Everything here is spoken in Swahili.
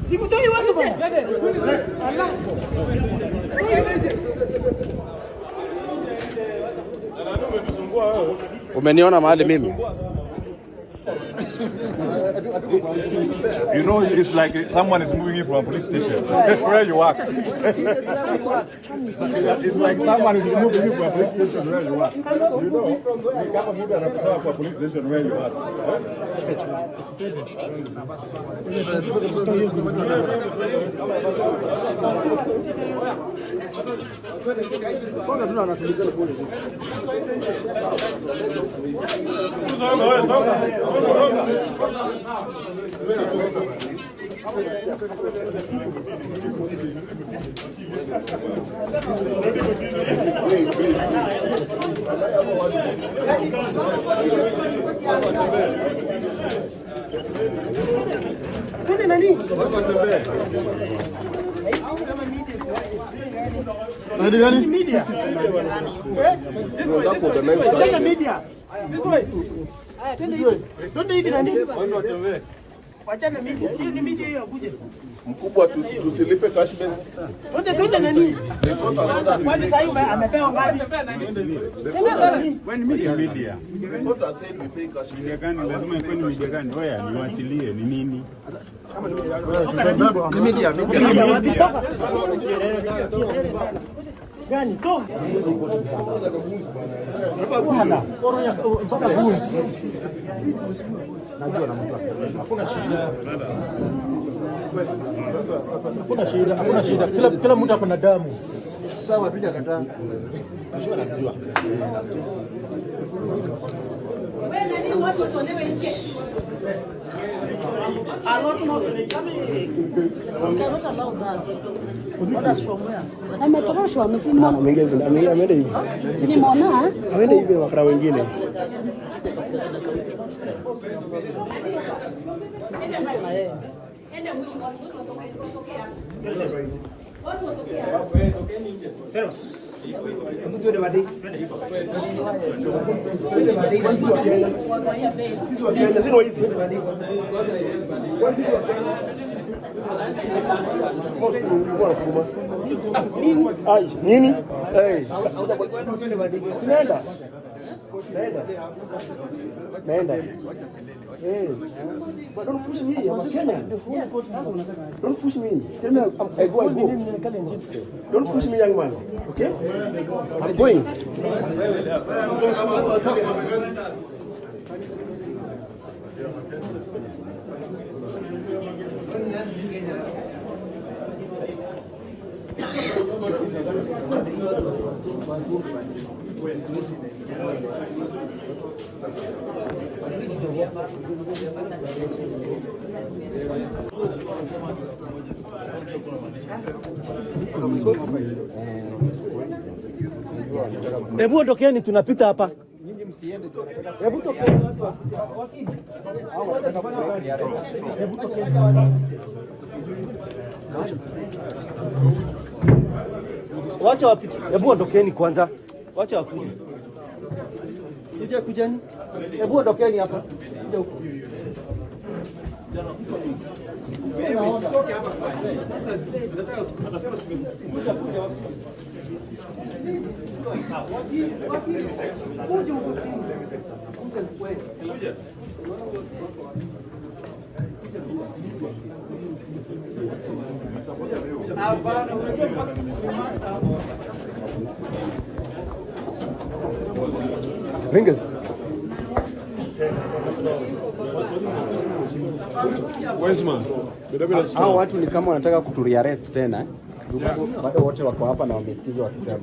Sikutoi watu bwana. Allah. Umeniona mahali mimi? You know, it's like someone is moving you from a police station. Where you work. It's like someone is moving you from a police station where you work. You know, you can't move from a police station where you work. Twende nani? Sadi gani? Media. Twende media. Twende hivi nani? Wachana media. Hii ni media hiyo kuja. Mkubwa tusilipe cashback. Twende nani? Kwani sasa hivi amepewa ngapi? Kwani media. Media gani lazima iwe ni media gani? Wewe niwasilie ni nini? Ni media. Gani toa? Bwana, poronya mpaka buni. Najua na mtu. Hakuna shida. Hakuna shida. Kila mtu ako na damu. Sawa piga kataa. Najua najua. Wewe nani watu watolewe nje? I don't know this. We cannot allow that. Orders from where? Ametoroshwa amesimama. Ameenda hivi. Sinimwona? Ameenda hivi wakara wengine. Enda mwisho watu watokea. Watu watokea. Teros. Mtu ndio badi. Nini? Nenda. But don't push me. I'm a Kenyan. Don't push me. Tell me I go. Don't push me, young man. Okay? I'm going. Hebu ondokeni tunapita hapa. Hebu tokeni. Wacha wapite. Hebu ondokeni kwanza. Wacha wakuje. Kujani. Hebu ondokeni hapa. Kuja huko. Ringers. Hao watu ni kama wanataka kuturearrest tena. Bado wote wako hapa na wamesikizwa wakisema.